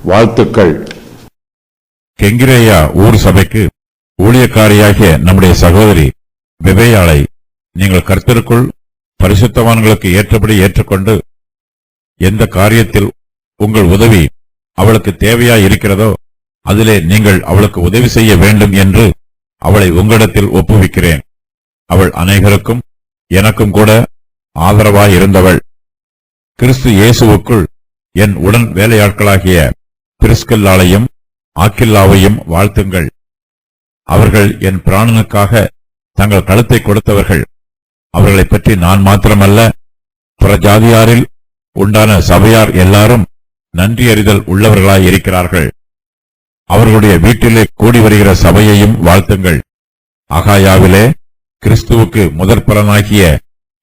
வாழ்த்துக்கள். கெங்கிரேயா ஊர் சபைக்கு ஊழியக்காரியாகிய நம்முடைய சகோதரி பெபேயாளை நீங்கள் கர்த்தருக்குள் பரிசுத்தவான்களுக்கு ஏற்றபடி ஏற்றுக்கொண்டு எந்த காரியத்தில் உங்கள் உதவி அவளுக்கு தேவையாய் இருக்கிறதோ அதிலே நீங்கள் அவளுக்கு உதவி செய்ய வேண்டும் என்று அவளை உங்களிடத்தில் ஒப்புவிக்கிறேன். அவள் அநேகருக்கும் எனக்கும் கூட ஆதரவாய் இருந்தவள். கிறிஸ்து இயேசுவுக்குள் என் உடன் வேலையாட்களாகிய பிரிஸ்கில்லாளையும் ஆக்கில்லாவையும் வாழ்த்துங்கள். அவர்கள் என் பிராணனுக்காக தங்கள் கழுத்தை கொடுத்தவர்கள். அவர்களைப் பற்றி நான் மாத்திரமல்ல, புறஜாதியாரில் உண்டான சபையார் எல்லாரும் நன்றியறிதல் உள்ளவர்களாயிருக்கிறார்கள். அவர்களுடைய வீட்டிலே கூடி வருகிற சபையையும் வாழ்த்துங்கள். அகாயாவிலே கிறிஸ்துவுக்கு முதற்பலனாகிய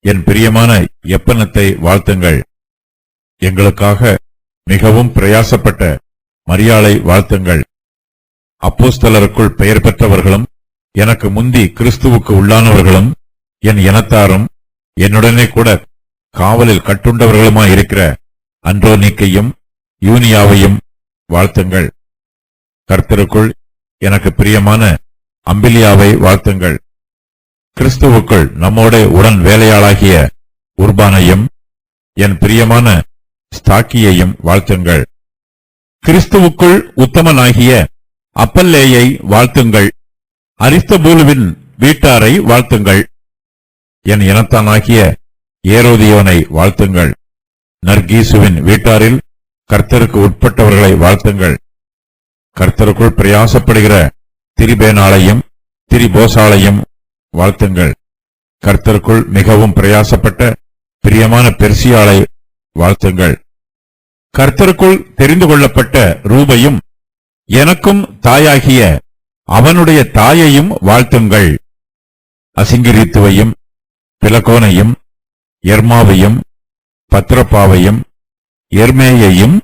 என் பிரியமான எப்பனத்தை வாழ்த்துங்கள். எங்களுக்காக மிகவும் பிரயாசப்பட்ட மரியாளை வாழ்த்துங்கள். அப்போஸ்தலருக்குள் பெயர் பெற்றவர்களும் எனக்கு முந்தி கிறிஸ்துவுக்கு உள்ளானவர்களும் என் இனத்தாரும் என்னுடனே கூட காவலில் கட்டுண்டவர்களுமாயிருக்கிற அன்றோனிக்கையும் யூனியாவையும் வாழ்த்துங்கள். கர்த்தருக்குள் எனக்கு பிரியமான அம்பிலியாவை வாழ்த்துங்கள். கிறிஸ்துவுக்குள் நம்மோட உடன் வேலையாளாகிய உர்பானையும் என் பிரியமான ஸ்தாக்கியையும் வாழ்த்துங்கள். கிறிஸ்துவுக்குள் உத்தமனாகிய அப்பல்லேயை வாழ்த்துங்கள். அரிஸ்தபூலுவின் வீட்டாரை வாழ்த்துங்கள். என் இனத்தானாகிய ஏரோதியோனை வாழ்த்துங்கள். நர்கீசுவின் வீட்டாரில் கர்த்தருக்கு உட்பட்டவர்களை வாழ்த்துங்கள். கர்த்தருக்குள் பிரயாசப்படுகிற திரிபேனாளையும் திரிபோசாலையும் வாழ்த்துங்கள். கர்த்தருக்குள் மிகவும் பிரயாசப்பட்ட பிரியமான பெர்சியாளை வாழ்த்துங்கள். கர்த்தருக்குள் தெரிந்து கொள்ளப்பட்ட ரூபையும் எனக்கும் தாயாகிய அவனுடைய தாயையும் வாழ்த்துங்கள். அசிங்கிரித்துவையும் பிலகோனையும் எர்மாவையும் பத்ரப்பாவையும் எர்மேயையும்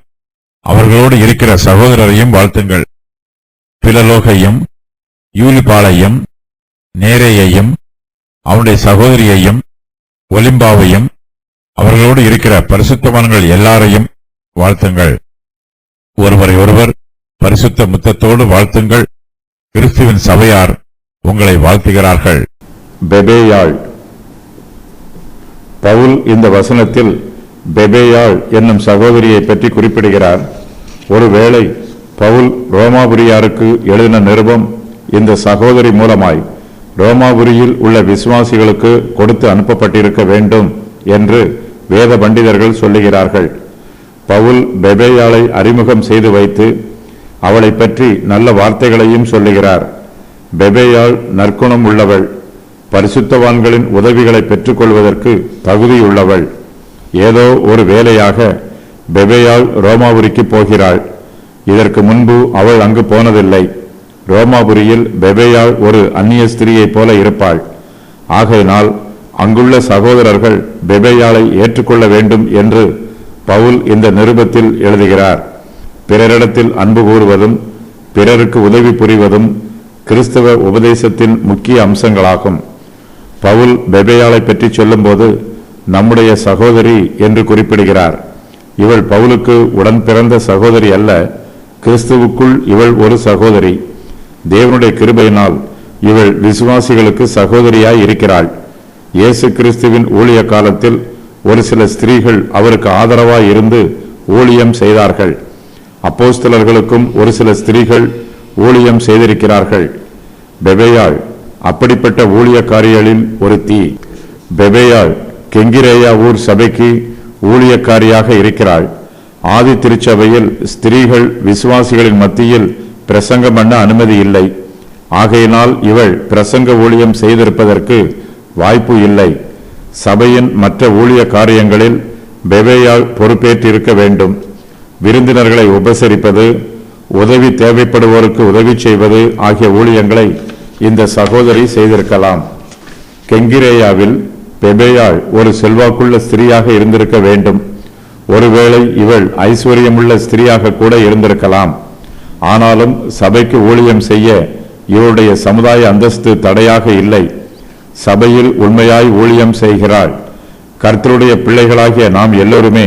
அவர்களோடு இருக்கிற சகோதரரையும் வாழ்த்துங்கள். பிலலோகையும் யூலிபாலையும் நேரேயையும் அவனுடைய சகோதரியையும் ஒலிம்பாவையும் அவர்களோடு இருக்கிற பரிசுத்தவான்கள் எல்லாரையும் வாழ்த்துங்கள். ஒருவரை ஒருவர் பரிசுத்த முத்தத்தோடு வாழ்த்துங்கள். கிறிஸ்துவின் சபையார் உங்களை வாழ்த்துகிறார்கள். பெபேயாள். பவுல் இந்த வசனத்தில் பெபேயாள் என்னும் சகோதரியை பற்றி குறிப்பிடுகிறார். ஒருவேளை பவுல் ரோமாபுரியாருக்கு எழுதின நிருபம் இந்த சகோதரி மூலமாய் ரோமாபுரியில் உள்ள விசுவாசிகளுக்கு கொடுத்து அனுப்பப்பட்டிருக்க வேண்டும் என்று வேத பண்டிதர்கள் சொல்லுகிறார்கள். பவுல் பெபேயாளை அறிமுகம் செய்து வைத்து அவளை பற்றி நல்ல வார்த்தைகளையும் சொல்லுகிறார். பெபேயாள் நற்குணம் உள்ளவள், பரிசுத்தவான்களின் உதவிகளை பெற்றுக்கொள்வதற்கு தகுதியுள்ளவள். ஏதோ ஒரு வேலையாக பெபேயாள் ரோமாபுரிக்கு போகிறாள். இதற்கு முன்பு அவள் அங்கு போனதில்லை. ரோமாபுரியில் பெபேயாள் ஒரு அந்நிய ஸ்திரியைப் போல இருப்பாள். ஆகையினால் அங்குள்ள சகோதரர்கள் பெபேயாளை ஏற்றுக்கொள்ள வேண்டும் என்று பவுல் இந்த நிருபத்தில் எழுதுகிறார். பிறரிடத்தில் அன்பு கூறுவதும் பிறருக்கு உதவி புரிவதும் கிறிஸ்தவ உபதேசத்தின் முக்கிய அம்சங்களாகும். பவுல் பெபேயாளை பற்றி சொல்லும்போது நம்முடைய சகோதரி என்று குறிப்பிடுகிறார். இவள் பவுலுக்கு உடன் பிறந்த சகோதரி அல்ல, கிறிஸ்துவுக்குள் இவள் ஒரு சகோதரி. தேவனுடைய கிருபையினால் இவள் விசுவாசிகளுக்கு சகோதரியாய் இருக்கிறாள். இயேசு கிறிஸ்துவின் ஊழிய காலத்தில் ஒரு சில ஸ்திரீகள் அவருக்கு ஆதரவாய் இருந்து ஊழியம் செய்தார்கள். அப்போஸ்தலர்களுக்கும் ஒரு சில ஸ்திரீகள் ஊழியம் செய்திருக்கிறார்கள். பெபேயாள் அப்படிப்பட்ட ஊழியக்காரிகளில் ஒருத்தி. பெபேயாள் கெங்கிரேயா ஊர் சபைக்கு ஊழியக்காரியாக இருக்கிறாள். ஆதி திருச்சபையில் ஸ்திரீகள் விசுவாசிகளின் மத்தியில் பிரசங்கம் பண்ண அனுமதி இல்லை. ஆகையினால் இவள் பிரசங்க ஊழியம் செய்திருப்பதற்கு வாய்ப்பு இல்லை. சபையின் மற்ற ஊழிய காரியங்களில் பெபேயாள் பொறுப்பேற்றிருக்க வேண்டும். விருந்தினர்களை உபசரிப்பது, உதவி தேவைப்படுவோருக்கு உதவி செய்வது ஆகிய ஊழியங்களை இந்த சகோதரி செய்திருக்கலாம். கெங்கிரேயாவில் பெபேயாள் ஒரு செல்வாக்குள்ள ஸ்திரீயாக இருந்திருக்க வேண்டும். ஒருவேளை இவள் ஐஸ்வர்யமுள்ள ஸ்திரீயாக கூட இருந்திருக்கலாம். ஆனாலும் சபைக்கு ஊழியம் செய்ய இவருடைய சமுதாய அந்தஸ்து தடையாக இல்லை. சபையில் உண்மையாய் ஊழியம் செய்கிறாள். கர்த்தருடைய பிள்ளைகளாகிய நாம் எல்லோருமே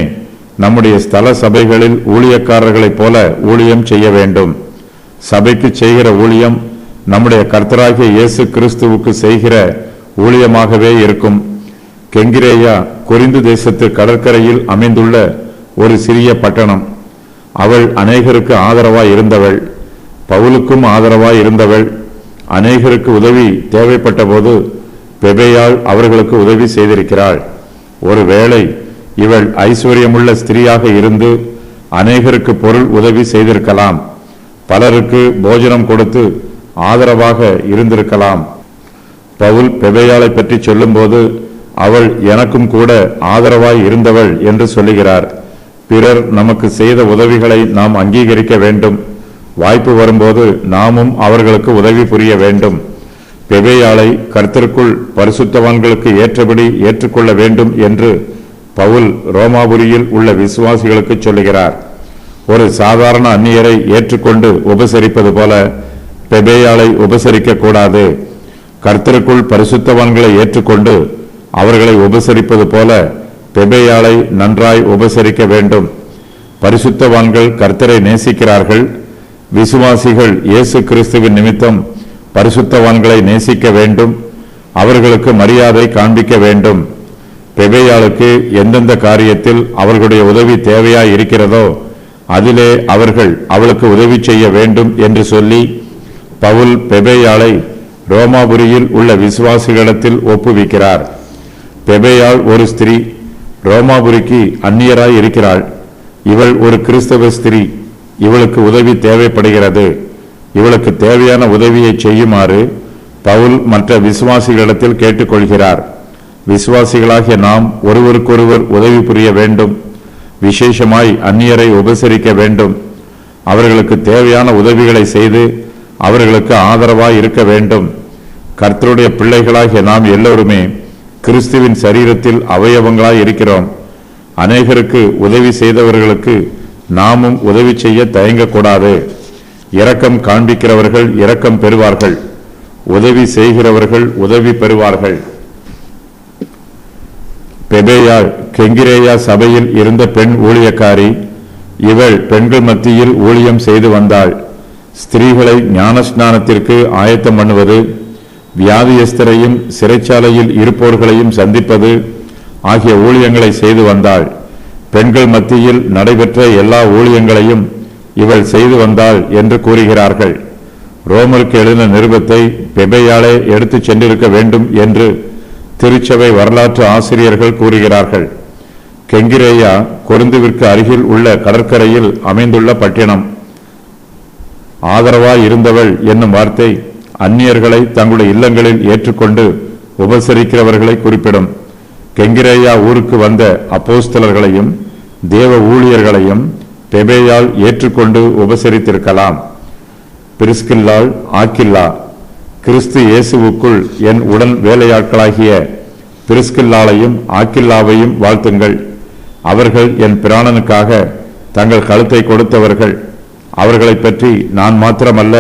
நம்முடைய ஸ்தல சபைகளில் ஊழியக்காரர்களைப் போல ஊழியம் செய்ய வேண்டும். சபைக்கு செய்கிற ஊழியம் நம்முடைய கர்த்தராகிய இயேசு கிறிஸ்துவுக்கு செய்கிற ஊழியமாகவே இருக்கும். கெங்கிரேயா கொரிந்து தேசத்து கடற்கரையில் அமைந்துள்ள ஒரு சிறிய பட்டணம். அவள் அநேகருக்கு ஆதரவாய் இருந்தவள், பவுலுக்கும் ஆதரவாய் இருந்தவள். அநேகருக்கு உதவி தேவைப்பட்ட போது பெபேயாள் அவர்களுக்கு உதவி செய்திருக்கிறாள். ஒருவேளை இவள் ஐஸ்வர்யமுள்ள ஸ்திரீயாக இருந்து அநேகருக்கு பொருள் உதவி செய்திருக்கலாம். பலருக்கு போஜனம் கொடுத்து ஆதரவாக இருந்திருக்கலாம். பவுல் பெபேயாளை பற்றி சொல்லும்போது அவள் எனக்கும் கூட ஆதரவாய் இருந்தவள் என்று சொல்லுகிறார். பிறர் நமக்கு செய்த உதவிகளை நாம் அங்கீகரிக்க வேண்டும். வாய்ப்பு வரும்போது நாமும் அவர்களுக்கு உதவி புரிய வேண்டும். பெபேயாளை கர்த்தருக்குள் பரிசுத்தவான்களுக்கு ஏற்றபடி ஏற்றுக்கொள்ள வேண்டும் என்று பவுல் ரோமாபுரியில் உள்ள விசுவாசிகளுக்கு சொல்லுகிறார். ஒரு சாதாரண அந்நியரை ஏற்றுக்கொண்டு உபசரிப்பது போல பெபேயாளை உபசரிக்க கூடாது. கர்த்தருக்குள் பரிசுத்தவான்களை ஏற்றுக்கொண்டு அவர்களை உபசரிப்பது போல பெபேயாளை நன்றாய் உபசரிக்க வேண்டும். பரிசுத்தவான்கள் கர்த்தரை நேசிக்கிறார்கள். விசுவாசிகள் இயேசு கிறிஸ்துவின் நிமித்தம் பரிசுத்தவான்களை நேசிக்க வேண்டும். அவர்களுக்கு மரியாதை காண்பிக்க வேண்டும். பெபேயாளுக்கு எந்தெந்த காரியத்தில் அவர்களுடைய உதவி தேவையாய் இருக்கிறதோ அதிலே அவர்கள் அவளுக்கு உதவி செய்ய வேண்டும் என்று சொல்லி பவுல் பெபேயாளை ரோமாபுரியில் உள்ள விசுவாசிகளிடத்தில் ஒப்புவிக்கிறார். பெபேயாள் ஒரு ஸ்திரீ, ரோமாபுரிக்கு அந்நியராய் இருக்கிறாள். இவள் ஒரு கிறிஸ்தவ ஸ்திரீ. இவளுக்கு உதவி தேவைப்படுகிறது. இவளுக்கு தேவையான உதவியை செய்யுமாறு பவுல் மற்ற விசுவாசிகளிடத்தில் கேட்டுக்கொள்கிறார். விசுவாசிகளாகிய நாம் ஒருவருக்கொருவர் உதவி புரிய வேண்டும். விசேஷமாய் அந்நியரை உபசரிக்க வேண்டும். அவர்களுக்கு தேவையான உதவிகளை செய்து அவர்களுக்கு ஆதரவாய் இருக்க வேண்டும். கர்த்தருடைய பிள்ளைகளாகிய நாம் எல்லோருமே கிறிஸ்துவின் சரீரத்தில் அவயவங்களாய் இருக்கிறோம். அநேகருக்கு உதவி செய்தவர்களுக்கு நாமும் உதவி செய்ய தயங்கக்கூடாது. இரக்கம் காண்பிக்கிறவர்கள் இரக்கம் பெறுவார்கள். உதவி செய்கிறவர்கள் உதவி பெறுவார்கள். பெபேயாள் கெங்கிரேயா சபையில் இருந்த பெண் ஊழியக்காரி. இவள் பெண்கள் மத்தியில் ஊழியம் செய்து வந்தாள். ஸ்திரீகளை ஞானஸ்நானத்திற்கு ஆயத்தம் பண்ணுவது, வியாதியஸ்தரையும் சிறைச்சாலையில் இருப்போர்களையும் சந்திப்பது ஆகிய ஊழியங்களை செய்து வந்தாள். பெண்கள் மத்தியில் நடைபெற்ற எல்லா ஊழியங்களையும் இவள் செய்து வந்தாள் என்று கூறுகிறார்கள். ரோமருக்கு எழுதின நிருபத்தை பெபேயாளே எடுத்துச் சென்றிருக்க வேண்டும் என்று திருச்சபை வரலாற்று ஆசிரியர்கள் கூறுகிறார்கள். கெங்கிரேயா கொரிந்துவிற்கு அருகில் உள்ள கடற்கரையில் அமைந்துள்ள பட்டினம். ஆதரவாய் இருந்தவள் என்னும் வார்த்தை அந்நியர்களை தங்களுடைய இல்லங்களில் ஏற்றுக்கொண்டு உபசரிக்கிறவர்களை குறிப்பிடும். கெங்கிரேயா ஊருக்கு வந்த அப்போஸ்தலர்களையும் தேவ ஊழியர்களையும் பெபேயாள் ஏற்றுக்கொண்டு உபசரித்திருக்கலாம். பிரிஸ்கில்லாள், ஆக்கில்லா, கிறிஸ்து இயேசுவுக்குள் என் உடன் வேலையாட்களாகிய பிரிஸ்கில்லாளையும் ஆக்கில்லாவையும் வாழ்த்துங்கள். அவர்கள் என் பிராணனுக்காக தங்கள் கழுத்தை கொடுத்தவர்கள். அவர்களை பற்றி நான் மாத்திரமல்ல,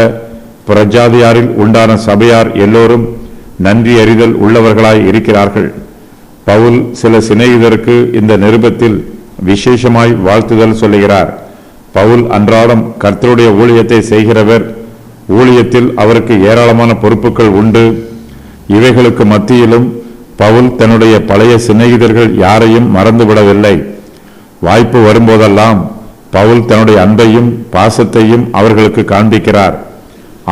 பிரஜாதியாரில் உண்டான சபையார் எல்லோரும் நன்றி அறிதல் உள்ளவர்களாய் இருக்கிறார்கள். பவுல் சில சிநேகிதருக்கு இந்த நிருபத்தில் விசேஷமாய் வாழ்த்துதல் சொல்லுகிறார். பவுல் அன்றாடம் கர்த்தருடைய ஊழியத்தை செய்கிறவர். ஊழியத்தில் அவருக்கு ஏராளமான பொறுப்புகள் உண்டு. இவைகளுக்கு மத்தியிலும் பவுல் தன்னுடைய பழைய சிநேகிதர்கள் யாரையும் மறந்துவிடவில்லை. வாய்ப்பு வரும்போதெல்லாம் பவுல் தன்னுடைய அன்பையும் பாசத்தையும் அவர்களுக்கு காண்பிக்கிறார்.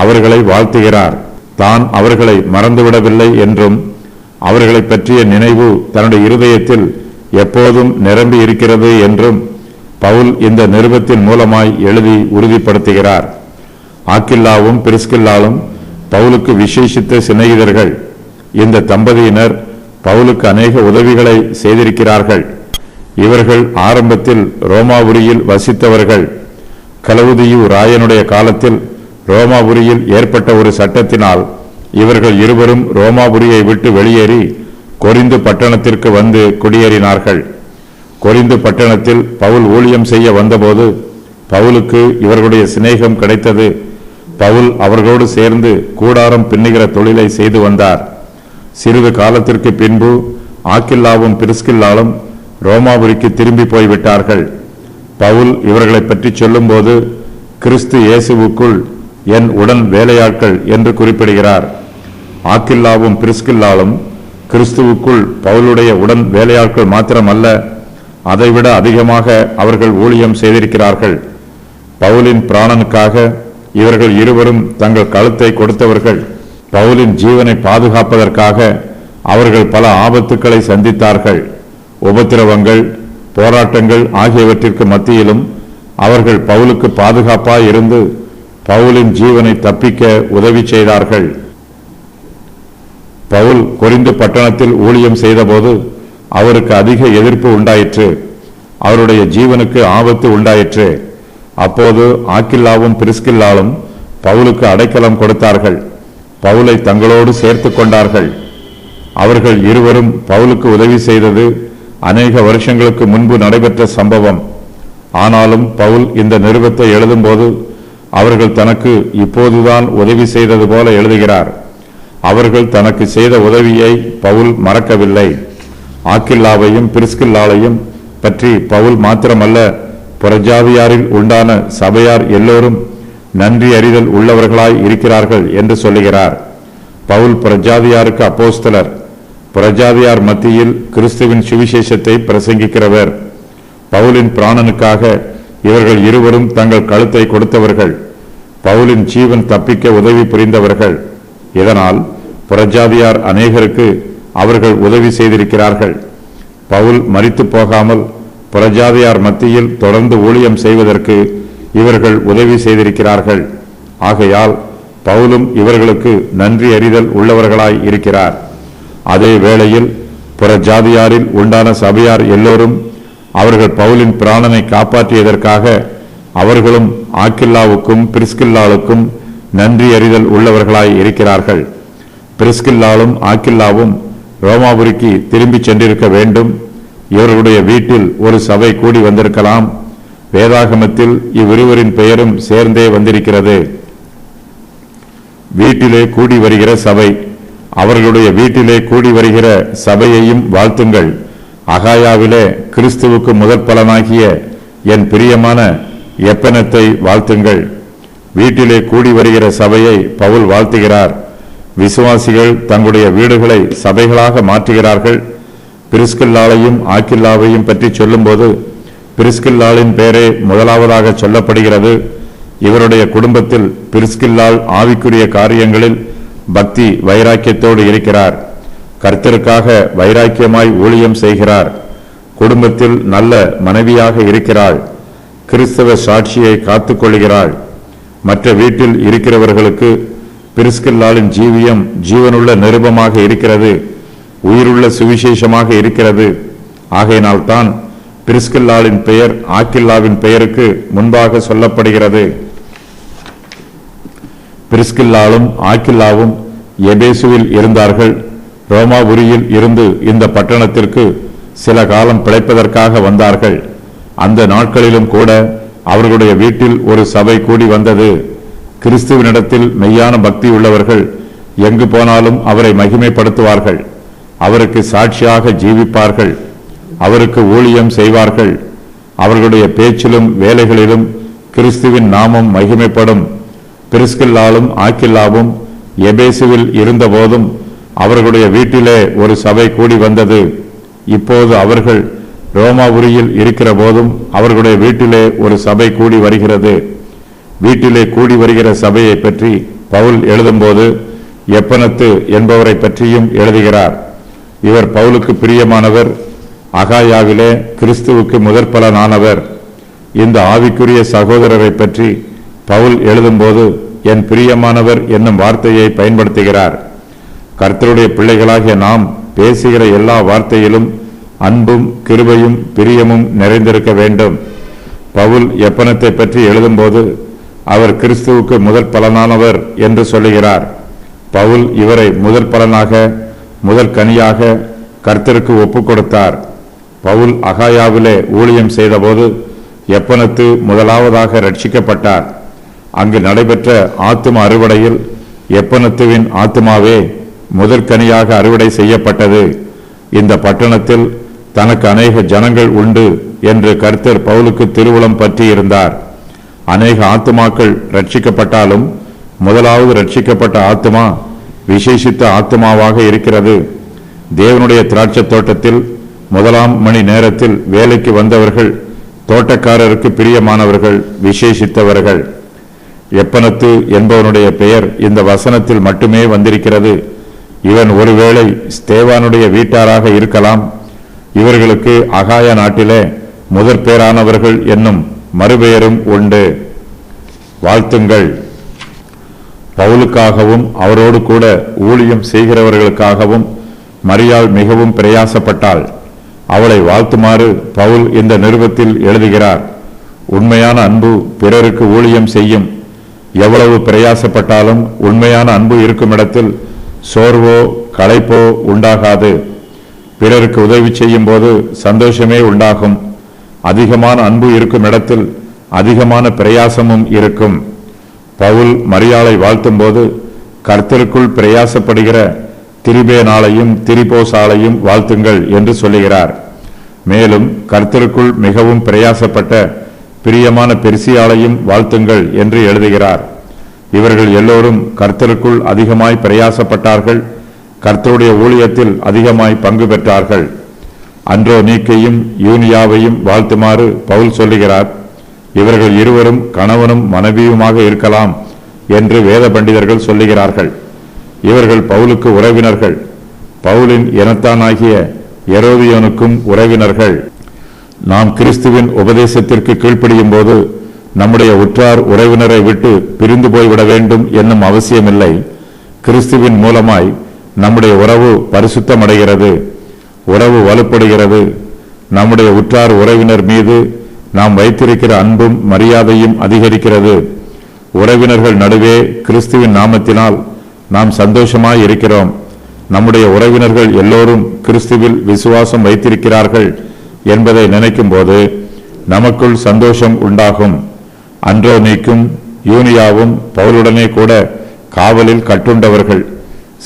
அவர்களை வாழ்த்துகிறார். தான் அவர்களை மறந்துவிடவில்லை என்றும் அவர்களை பற்றிய நினைவு தன்னுடைய இருதயத்தில் எப்போதும் நிரம்பி இருக்கிறது என்றும் பவுல் இந்த நிருபத்தின் மூலமாய் எழுதி உறுதிப்படுத்துகிறார். ஆக்கில்லாவும் பிரிஸ்கில்லாலும் பவுலுக்கு விசேஷித்த சிநேகிதர்கள். இந்த தம்பதியினர் பவுலுக்கு அநேக உதவிகளை செய்திருக்கிறார்கள். இவர்கள் ஆரம்பத்தில் ரோமாபுரியில் வசித்தவர்கள். கலவுதியு ராயனுடைய காலத்தில் ரோமாபுரியில் ஏற்பட்ட ஒரு சட்டத்தினால் இவர்கள் இருவரும் ரோமாபுரியை விட்டு வெளியேறி கொரிந்து பட்டணத்திற்கு வந்து குடியேறினார்கள். கொரிந்து பட்டணத்தில் பவுல் ஊழியம் செய்ய வந்தபோது பவுலுக்கு இவர்களுடைய சிநேகம் கிடைத்தது. பவுல் அவர்களோடு சேர்ந்து கூடாரம் பின்னுகிற தொழிலை செய்து வந்தார். சிறிது காலத்திற்கு பின்பு ஆக்கில்லாவும் பிரிஸ்கில்லாலும் ரோமாபுரிக்கு திரும்பி போய்விட்டார்கள். பவுல் இவர்களை பற்றி சொல்லும்போது கிறிஸ்து இயேசுவுக்குள் என் உடன் வேலையாட்கள் என்று குறிப்பிடுகிறார். ஆக்கில்லாவும் பிரிஸ்கில்லாலும் கிறிஸ்துவுக்குள் பவுலுடைய உடன் வேலையாட்கள் மாத்திரமல்ல, அதைவிட அதிகமாக அவர்கள் ஊழியம் செய்திருக்கிறார்கள். பவுலின் பிராணனுக்காக இவர்கள் இருவரும் தங்கள் கழுத்தை கொடுத்தவர்கள். பவுலின் ஜீவனை பாதுகாப்பதற்காக அவர்கள் பல ஆபத்துக்களை சந்தித்தார்கள். உபத்திரவங்கள், போராட்டங்கள் ஆகியவற்றிற்கு மத்தியிலும் அவர்கள் பவுலுக்கு பாதுகாப்பாய் இருந்து பவுலின் ஜீவனை தப்பிக்க உதவி செய்தார்கள். பவுல் கொரிந்து பட்டணத்தில் ஊழியம் செய்தபோது அவருக்கு அதிக எதிர்ப்பு உண்டாயிற்று. அவருடைய ஜீவனுக்கு ஆபத்து உண்டாயிற்று. அப்போது ஆக்கில்லாவும் பிரிஸ்கில்லாலும் பவுலுக்கு அடைக்கலம் கொடுத்தார்கள். பவுலை தங்களோடு சேர்த்து கொண்டார்கள். அவர்கள் இருவரும் பவுலுக்கு உதவி செய்தது அநேக வருஷங்களுக்கு முன்பு நடைபெற்ற சம்பவம். ஆனாலும் பவுல் இந்த நிருபத்தை எழுதும்போது அவர்கள் தனக்கு இப்போதுதான் உதவி செய்தது போல எழுதுகிறார். அவர்கள் தனக்கு செய்த உதவியை பவுல் மறக்கவில்லை. ஆக்கில்லாவையும் பிரிஸ்கில்லாளையும் பற்றி பவுல் மாத்திரமல்ல, புறஜாதியாரில் உண்டான சபையார் எல்லோரும் நன்றி அறிதல் உள்ளவர்களாய் இருக்கிறார்கள் என்று சொல்லுகிறார். பவுல் புறஜாதியாருக்கு அப்போஸ்தலர். புறஜாதியார் மத்தியில் கிறிஸ்துவின் சுவிசேஷத்தை பிரசங்கிக்கிறவர். பவுலின் பிராணனுக்காக இவர்கள் இருவரும் தங்கள் கழுத்தை கொடுத்தவர்கள். பவுலின் ஜீவன் தப்பிக்க உதவி புரிந்தவர்கள். இதனால் புறஜாதியார் அநேகருக்கு அவர்கள் உதவி செய்திருக்கிறார்கள். பவுல் மரித்து போகாமல் புறஜாதியார் மத்தியில் தொடர்ந்து ஊழியம் செய்வதற்கு இவர்கள் உதவி செய்திருக்கிறார்கள். ஆகையால் பவுலும் இவர்களுக்கு நன்றி அறிதல் உள்ளவர்களாய் இருக்கிறார். அதே வேளையில் புறஜாதியாரில் உண்டான சபையார் எல்லோரும் அவர்கள் பவுலின் பிராணனை காப்பாற்றியதற்காக அவர்களும் ஆக்கில்லாவுக்கும் பிரிஸ்கில்லாளுக்கும் நன்றி அறிதல் உள்ளவர்களாய் இருக்கிறார்கள். பிரிஸ்கில்லாலும் ஆக்கில்லாவும் ரோமாபுரிக்கு திரும்பி சென்றிருக்க வேண்டும். இவர்களுடைய வீட்டில் ஒரு சபை கூடி வந்திருக்கலாம். வேதாகமத்தில் இவ்விருவரின் பெயரும் சேர்ந்தே வந்திருக்கிறது. வீட்டிலே கூடி வருகிற சபை. அவர்களுடைய வீட்டிலே கூடி வருகிற சபையையும் வாழ்த்துங்கள். அகாயாவிலே கிறிஸ்துவுக்கு முதற் பலனாகிய என் பிரியமான எப்பனத்தை வாழ்த்துங்கள். வீட்டிலே கூடி வருகிற சபையை பவுல் வாழ்த்துகிறார். விசுவாசிகள் தங்களுடைய வீடுகளை சபைகளாக மாற்றுகிறார்கள். பிரிஸ்கில்லாளையும் ஆக்கில்லாவையும் பற்றி சொல்லும்போது பிரிஸ்கில்லாளின் பெயரே முதலாவதாக சொல்லப்படுகிறது. இவருடைய குடும்பத்தில் பிரிஸ்கில்லாள் ஆவிக்குரிய காரியங்களில் பக்தி வைராக்கியத்தோடு இருக்கிறார். கர்த்தருக்காக வைராக்கியமாய் ஊழியம் செய்கிறார். குடும்பத்தில் நல்ல மனைவியாக இருக்கிறாள். கிறிஸ்தவ சாட்சியை காத்துக்கொள்கிறாள். மற்ற வீட்டில் இருக்கிறவர்களுக்கு பிரிஸ்கில்லாளின் ஜீவியம் ஜீவனுள்ள நிருபமாக இருக்கிறது, உயிருள்ள சுவிசேஷமாக இருக்கிறது. ஆகையினால்தான் பிரிஸ்கில்லாளின் பெயர் ஆக்கில்லாவின் பெயருக்கு முன்பாக சொல்லப்படுகிறது. பிரிஸ்கில்லாலும் ஆக்கில்லாவும் எபேசுவில் இருந்தார்கள். ரோமாபுரியில் இருந்து இந்த பட்டணத்திற்கு சில காலம் பிழைப்பதற்காக வந்தார்கள். அந்த நாட்களிலும் கூட அவர்களுடைய வீட்டில் ஒரு சபை கூடி வந்தது. கிறிஸ்துவனிடத்தில் மெய்யான பக்தி உள்ளவர்கள் எங்கு போனாலும் அவரை மகிமைப்படுத்துவார்கள். அவருக்கு சாட்சியாக ஜீவிப்பார்கள். அவருக்கு ஊழியம் செய்வார்கள். அவர்களுடைய பேச்சிலும் வேலைகளிலும் கிறிஸ்துவின் நாமம் மகிமைப்படும். பிரிஸ்கில்லாலும் ஆக்கில்லாவும் எபேசுவில் இருந்தபோதும் அவர்களுடைய வீட்டிலே ஒரு சபை கூடி வந்தது. இப்போது அவர்கள் ரோமாபுரியில் இருக்கிற போதும் அவர்களுடைய வீட்டிலே ஒரு சபை கூடி வருகிறது. வீட்டிலே கூடி வருகிற சபையை பற்றி பவுல் எழுதும்போது எப்பனத்து என்பவரை பற்றியும் எழுதுகிறார். இவர் பவுலுக்கு பிரியமானவர். அகாயாவிலே கிறிஸ்துவுக்கு முதற்பலனானவர். இந்த ஆவிக்குரிய சகோதரரை பற்றி பவுல் எழுதும்போது என் பிரியமானவர் என்னும் வார்த்தையை பயன்படுத்துகிறார். கர்த்தருடைய பிள்ளைகளாகிய நாம் பேசுகிற எல்லா வார்த்தையிலும் அன்பும் கிருபையும் பிரியமும் நிறைந்திருக்க வேண்டும். பவுல் எப்பனத்தை பற்றி எழுதும்போது அவர் கிறிஸ்துவுக்கு முதற் பலனானவர் என்று சொல்லுகிறார். பவுல் இவரை முதற் பலனாக முதற் கனியாக கர்த்தருக்கு ஒப்புக் கொடுத்தார். பவுல் அகாயாவிலே ஊழியம் செய்தபோது எப்பனத்து முதலாவதாக ரட்சிக்கப்பட்டார். அங்கு நடைபெற்ற ஆத்தும அறுவடையில் எப்பனத்துவின் ஆத்துமாவே முதற்கனியாக அறுவடை செய்யப்பட்டது. இந்த பட்டணத்தில் தனக்கு அநேக ஜனங்கள் உண்டு என்று கர்த்தர் பவுலுக்கு திருவுளம் பற்றி இருந்தார். அநேக ஆத்துமாக்கள் ரட்சிக்கப்பட்டாலும் முதலாவது ரட்சிக்கப்பட்ட ஆத்துமா விசேஷித்த ஆத்துமாவாக இருக்கிறது. தேவனுடைய திராட்சை தோட்டத்தில் முதலாம் மணி நேரத்தில் வேலைக்கு வந்தவர்கள் தோட்டக்காரருக்கு பிரியமானவர்கள், விசேஷித்தவர்கள். எப்பனத்து என்பவனுடைய பெயர் இந்த வசனத்தில் மட்டுமே வந்திருக்கிறது. இவன் ஒருவேளை ஸ்தேவானுடைய வீட்டாராக இருக்கலாம். இவர்களுக்கு அகாய நாட்டிலே முதற் பேரானவர்கள் என்னும் மறுபெயரும் உண்டு. வாழ்த்துங்கள். பவுலுக்காகவும் அவரோடு கூட ஊழியம் செய்கிறவர்களுக்காகவும் மரியாள் மிகவும் பிரயாசப்பட்டாள். அவளை வாழ்த்துமாறு பவுல் இந்த நிருபத்தில் எழுதுகிறார். உண்மையான அன்பு பிறருக்கு ஊழியம் செய்யும். எவ்வளவு பிரயாசப்பட்டாலும் உண்மையான அன்பு இருக்கும் இடத்தில் சோர்வோ களைப்போ உண்டாகாது. பிறருக்கு உதவி செய்யும் போது சந்தோஷமே உண்டாகும். அதிகமான அன்பு இருக்கும் இடத்தில் அதிகமான பிரயாசமும் இருக்கும். பவுல் மரியாளை வாழ்த்தும் போது கர்த்தருக்குள் பிரயாசப்படுகிற திரிபேனாலையும் திரிபோசாலையும் வாழ்த்துங்கள் என்று சொல்லுகிறார். மேலும் கர்த்தருக்குள் மிகவும் பிரயாசப்பட்ட பிரியமான பெர்சியாலையும் வாழ்த்துங்கள் என்று எழுதுகிறார். இவர்கள் எல்லோரும் கர்த்தருக்குள் அதிகமாய் பிரயாசப்பட்டார்கள். கர்த்தருடைய ஊழியத்தில் அதிகமாய் பங்கு பெற்றார்கள். அன்றோனீக்கையும் யூனியாவையும் வாழ்த்துமாறு பவுல் சொல்லுகிறார். இவர்கள் இருவரும் கணவனும் மனைவியுமாக இருக்கலாம் என்று வேத பண்டிதர்கள் சொல்லுகிறார்கள். இவர்கள் பவுலுக்கு உறவினர்கள். பவுலின் இனத்தானாகிய எரோதியோனுக்கும் உறவினர்கள். நாம் கிறிஸ்துவின் உபதேசத்திற்கு கீழ்ப்படியும் போது நம்முடைய உற்றார் உறவினரை விட்டு பிரிந்து போய்விட வேண்டும் என்னும் அவசியமில்லை. கிறிஸ்துவின் மூலமாய் நம்முடைய உறவு பரிசுத்தமடைகிறது, உறவு வலுப்படுகிறது. நம்முடைய உற்றார் உறவினர் மீது நாம் வைத்திருக்கிற அன்பும் மரியாதையும் அதிகரிக்கிறது. உறவினர்கள் நடுவே கிறிஸ்துவின் நாமத்தினால் நாம் சந்தோஷமாய் இருக்கிறோம். நம்முடைய உறவினர்கள் எல்லோரும் கிறிஸ்துவில் விசுவாசம் வைத்திருக்கிறார்கள் என்பதை நினைக்கும் போது நமக்குள் சந்தோஷம் உண்டாகும். அன்றோனீக்கும் யூனியாவும் பவுலுடனே கூட காவலில் கட்டுண்டவர்கள்.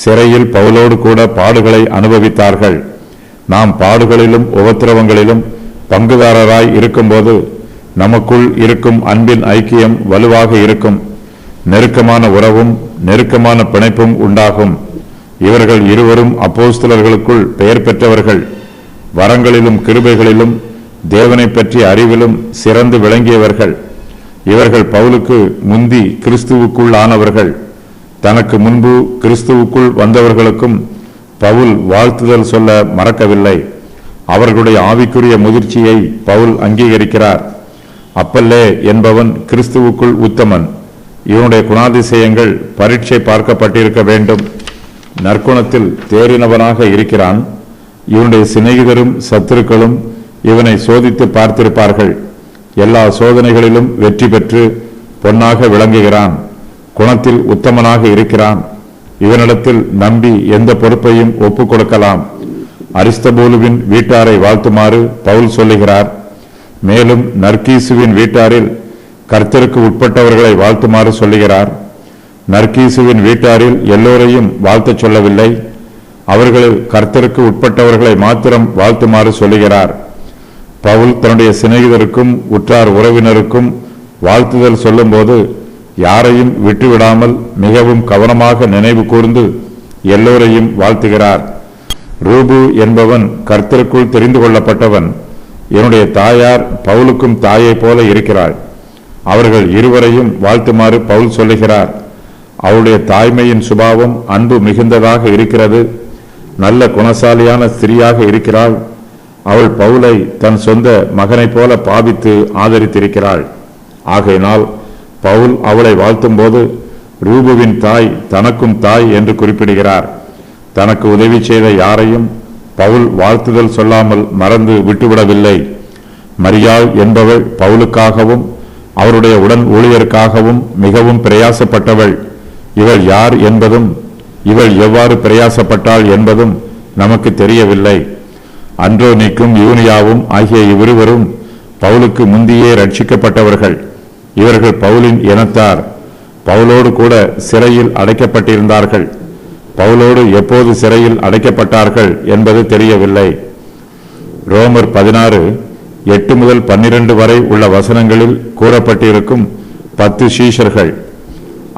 சிறையில் பவுலோடு கூட பாடுகளை அனுபவித்தார்கள். நாம் பாடுகளிலும் உபத்திரவங்களிலும் பங்குதாரராய் இருக்கும்போது நமக்குள் இருக்கும் அன்பின் ஐக்கியம் வலுவாக இருக்கும். நெருக்கமான உறவும் நெருக்கமான பிணைப்பும் உண்டாகும். இவர்கள் இருவரும் அப்போஸ்தலர்களுக்குள் பெயர் பெற்றவர்கள். வரங்களிலும் கிருபைகளிலும் தேவனை பற்றிய அறிவிலும் சிறந்து விளங்கியவர்கள். இவர்கள் பவுலுக்கு முந்தி கிறிஸ்துவுக்குள் ஆனவர்கள். தனக்கு முன்பு கிறிஸ்துவுக்குள் வந்தவர்களுக்கும் பவுல் வாழ்த்துதல் சொல்ல மறக்கவில்லை. அவர்களுடைய ஆவிக்குரிய முதிர்ச்சியை பவுல் அங்கீகரிக்கிறார். அப்பல்லே என்பவன் கிறிஸ்துவுக்குள் உத்தமன். இவனுடைய குணாதிசயங்கள் பரீட்சை பார்க்கப்பட்டிருக்க வேண்டும். நற்குணத்தில் தேறினவனாக இருக்கிறான். இவனுடைய சிநேகிதரும் சத்துருக்களும் இவனை சோதித்து பார்த்திருப்பார்கள். எல்லா சோதனைகளிலும் வெற்றி பெற்று பொன்னாக விளங்குகிறான். குணத்தில் உத்தமனாக இருக்கிறான். இவனிடத்தில் நம்பி எந்த பொறுப்பையும் ஒப்புக் கொடுக்கலாம். அரிஸ்தபூலுவின் வீட்டாரை வாழ்த்துமாறு பவுல் சொல்லுகிறார். மேலும் நர்கீசுவின் வீட்டாரில் கர்த்தருக்கு உட்பட்டவர்களை வாழ்த்துமாறு சொல்லுகிறார். நர்கீசுவின் வீட்டாரில் எல்லோரையும் வாழ்த்தச் சொல்லவில்லை. அவர்களில் கர்த்தருக்கு உட்பட்டவர்களை மாத்திரம் வாழ்த்துமாறு சொல்லுகிறார். பவுல் தன்னுடைய சிநேகிதருக்கும் உற்றார் உறவினருக்கும் வாழ்த்துதல் சொல்லும்போது யாரையும் விட்டுவிடாமல் மிகவும் கவனமாக நினைவு கூர்ந்து எல்லோரையும் வாழ்த்துகிறார். ரூபு என்பவன் கர்த்தருக்குள் தெரிந்து கொள்ளப்பட்டவன். என்னுடைய தாயார் பவுலுக்கும் தாயை போல இருக்கிறாள். அவர்கள் இருவரையும் வாழ்த்துமாறு பவுல் சொல்லுகிறார். அவளுடைய தாய்மையின் சுபாவம் அன்பு மிகுந்ததாக இருக்கிறது. நல்ல குணசாலியான ஸ்திரியாக இருக்கிறாள். அவள் பவுலை தன் சொந்த மகனைப் போல பாவித்து ஆதரித்திருக்கிறாள். ஆகையினால் பவுல் அவளை வாழ்த்தும் போது ரூபுவின் தாய் தனக்கும் தாய் என்று குறிப்பிடுகிறார். தனக்கு உதவி செய்த யாரையும் பவுல் வாழ்த்துதல் சொல்லாமல் மறந்து விட்டுவிடவில்லை. மரியாள் என்பவள் பவுலுக்காகவும் அவருடைய உடன் ஊழியருக்காகவும் மிகவும் பிரயாசப்பட்டவள். இவள் யார் என்பதும் இவள் எவ்வாறு பிரயாசப்பட்டாள் என்பதும் நமக்கு தெரியவில்லை. அன்றோனிக்கும் யூனியாவும் ஆகிய இவ்விருவரும் பவுலுக்கு முந்தியே ரட்சிக்கப்பட்டவர்கள். இவர்கள் பவுலின் இனத்தார். பவுலோடு கூட சிறையில் ரோமர் 16 8 முதல் 12 வரை உள்ள வசனங்களில் கூறப்பட்டிருக்கும் 10 சீஷர்கள்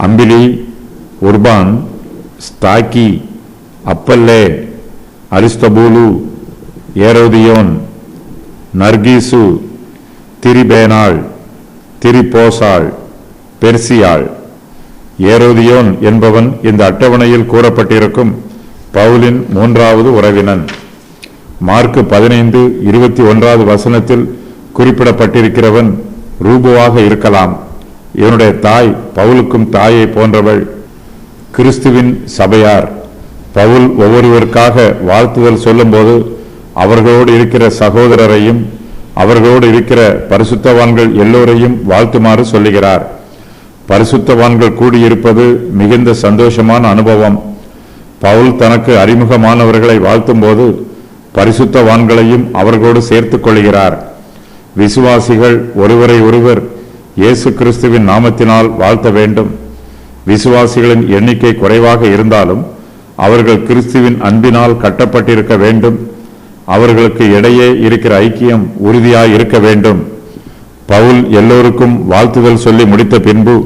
அம்பிலி, உர்பான், ஸ்தாக்கி, அப்பல்லே, அரிஸ்தபூலு, ஏரோதியோன், நர்கீசு, திரிபேனாள், திரிபோசாள், பெர்சியாள். ஏரோதியோன் என்பவன் இந்த அட்டவணையில் கூறப்பட்டிருக்கும் பவுலின் 3வது உறவினன். மார்க்கு 15:21 வசனத்தில் குறிப்பிடப்பட்டிருக்கிறவன் ரூபுவாக இருக்கலாம். இவனுடைய தாய் பவுலுக்கும் தாயை போன்றவள். கிறிஸ்துவின் சபையார். பவுல் ஒவ்வொருவருக்காக வாழ்த்துதல் சொல்லும்போது அவர்களோடு இருக்கிற சகோதரரையும் அவர்களோடு இருக்கிற பரிசுத்தவான்கள் எல்லோரையும் வாழ்த்துமாறு சொல்லுகிறார். பரிசுத்தவான்கள் கூடியிருப்பது மிகுந்த சந்தோஷமான அனுபவம். பவுல் தனக்கு அறிமுகமானவர்களை வாழ்த்தும் போது பரிசுத்தவான்களையும் அவர்களோடு சேர்த்துக் கொள்கிறார். விசுவாசிகள் ஒருவரை ஒருவர் இயேசு கிறிஸ்துவின் நாமத்தினால் வாழ்த்த வேண்டும். விசுவாசிகளின் எண்ணிக்கை குறைவாக இருந்தாலும் அவர்கள் கிறிஸ்துவின் அன்பினால் கட்டப்பட்டிருக்க வேண்டும். அவர்களுக்கு இடையே இருக்கிற ஐக்கியம் உறுதியாய் இருக்க வேண்டும். பவுல் எல்லோருக்கும் வாழ்த்துதல் சொல்லி முடித்த பின்பு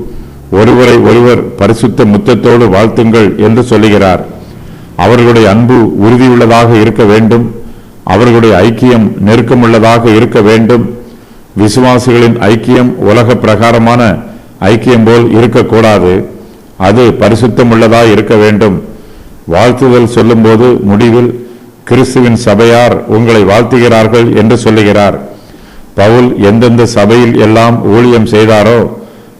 ஒருவரை ஒருவர் பரிசுத்த முத்தத்தோடு வாழ்த்துங்கள் என்று சொல்லுகிறார். அவர்களுடைய அன்பு உறுதியுள்ளதாக இருக்க வேண்டும். அவர்களுடைய ஐக்கியம் நெருக்கமுள்ளதாக இருக்க வேண்டும். விசுவாசிகளின் ஐக்கியம் உலக பிரகாரமான ஐக்கியம் போல் இருக்கக்கூடாது. அது பரிசுத்தமுள்ளதாய் இருக்க வேண்டும். வாழ்த்துதல் சொல்லும்போது முடிவில் கிறிஸ்துவின் சபையார் உங்களை வாழ்த்துகிறார்கள் என்று சொல்லுகிறார். பவுல் எந்தெந்த சபையில் எல்லாம் ஊழியம் செய்தாரோ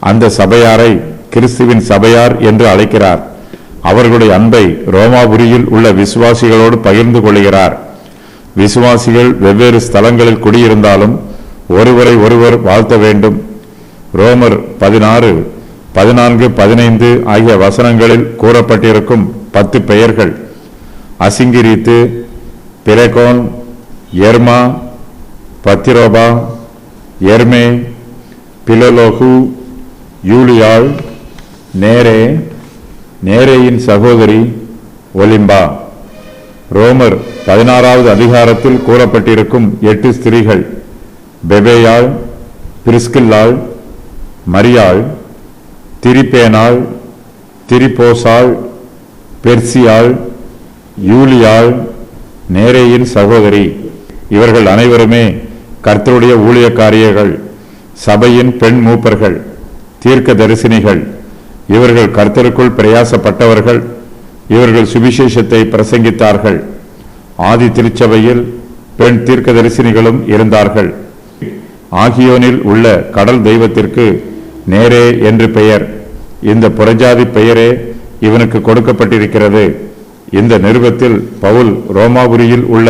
அந்த சபையாரை கிறிஸ்துவின் சபையார் என்று அழைக்கிறார். அவர்களுடைய அன்பை ரோமாபுரியில் உள்ள விசுவாசிகளோடு பகிர்ந்து கொள்கிறார். விசுவாசிகள் வெவ்வேறு ஸ்தலங்களில் குடியிருந்தாலும் ஒருவரை ஒருவர் வாழ்த்த வேண்டும். ரோமர் 16, 14, 15 ஆகிய வசனங்களில் கூறப்பட்டிருக்கும் 10 பெயர்கள் அசிங்கிரித்து, பிரேகோன், எர்மா, பத்திரோபா, எர்மே, பிலோலோகு, யூலியாள், நேரே, நேரேயின் சகோதரி ஒலிம்பா. ரோமர் 16வது அதிகாரத்தில் கூறப்பட்டிருக்கும் 8 ஸ்திரீகள் பெபேயாள், பிரிஸ்கில்லாள், மரியாள், திரிபேனாள், திரிபோசாள், பெர்சியாள், யூலியாள், நேரேயின் சகோதரி. இவர்கள் அனைவருமே கர்த்தருடைய ஊழியக்காரியர்கள், சபையின் பெண் மூப்பர்கள், தீர்க்க தரிசினிகள். இவர்கள் கர்த்தருக்குள் பிரயாசப்பட்டவர்கள். இவர்கள் சுவிசேஷத்தை பிரசங்கித்தார்கள். ஆதி திருச்சபையில் பெண் தீர்க்க தரிசினிகளும் இருந்தார்கள். ஆகியோனில் உள்ள கடல் தெய்வத்திற்கு நேரே என்று பெயர். இந்த புறஜாதி பெயரே இவனுக்கு கொடுக்கப்பட்டிருக்கிறது. இந்த நிருபத்தில் பவுல் ரோமாபுரியில் உள்ள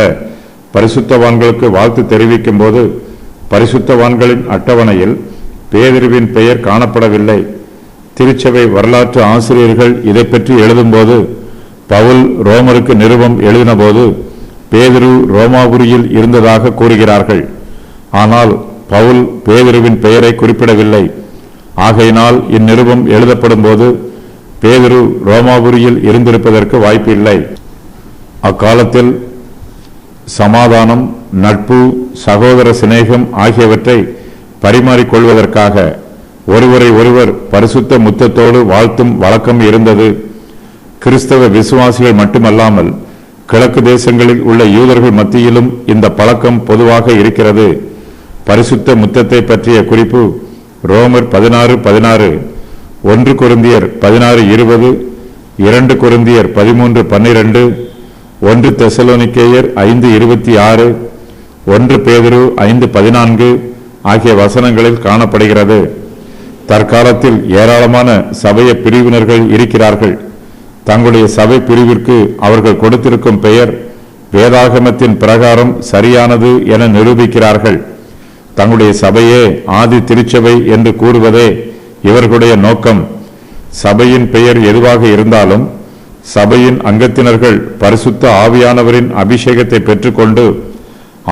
பரிசுத்தவான்களுக்கு வாழ்த்து தெரிவிக்கும் போது பரிசுத்தவான்களின் அட்டவணையில் பேதுருவின் பெயர் காணப்படவில்லை. திருச்சபை வரலாற்று ஆசிரியர்கள் இதை பற்றி எழுதும்போது பவுல் ரோமருக்கு நிருபம் எழுதின போது பேதுரு ரோமாபுரியில் இருந்ததாக கூறுகிறார்கள். ஆனால் பவுல் பேதுருவின் பெயரை குறிப்பிடவில்லை. ஆகையினால் இந்நிருபம் எழுதப்படும் போது பேதுரு ரோமாபுரியில் இருந்திருப்பதற்கு வாய்ப்பில்லை. அக்காலத்தில் சமாதானம், நட்பு, சகோதர சிநேகம் ஆகியவற்றை பரிமாறிக்கொள்வதற்காக ஒருவரை ஒருவர் பரிசுத்த முத்தத்தோடு வாழ்த்தும் வழக்கம் இருந்தது. கிறிஸ்தவ விசுவாசிகள் மட்டுமல்லாமல் கிழக்கு தேசங்களில் உள்ள யூதர்கள் மத்தியிலும் இந்த பழக்கம் பொதுவாக இருக்கிறது. பரிசுத்த முத்தத்தை பற்றிய குறிப்பு ரோமர் 16:16, 1 கொரிந்தியர் 16:20, 2 கொரிந்தியர் 13:12, 1 தெசலோனிக்கேயர் 5:26, 1 பேதுரு 5:14 ஆகிய வசனங்களில் காணப்படுகிறது. தற்காலத்தில் ஏராளமான சபைய பிரிவினர்கள் இருக்கிறார்கள். தங்களுடைய சபை பிரிவிற்கு அவர்கள் கொடுத்திருக்கும் பெயர் வேதாகமத்தின் பிரகாரம் சரியானது என நிரூபிக்கிறார்கள். தங்களுடைய சபையே ஆதி திருச்சபை என்று கூறுவதே இவர்களுடைய நோக்கம். சபையின் பெயர் எதுவாக இருந்தாலும் சபையின் அங்கத்தினர்கள் பரிசுத்த ஆவியானவரின் அபிஷேகத்தை பெற்றுக்கொண்டு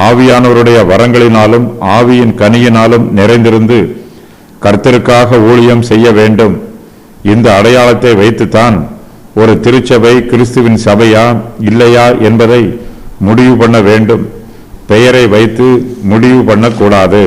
ஆவியானவருடைய வரங்களினாலும் ஆவியின் கனியினாலும் நிறைந்திருந்து கர்த்தருக்காக ஊழியம் செய்ய வேண்டும். இந்த அடையாளத்தை வைத்துத்தான் ஒரு திருச்சபை கிறிஸ்துவின் சபையா இல்லையா என்பதை முடிவு பண்ண வேண்டும். பெயரை வைத்து முடிவு பண்ணக்கூடாது.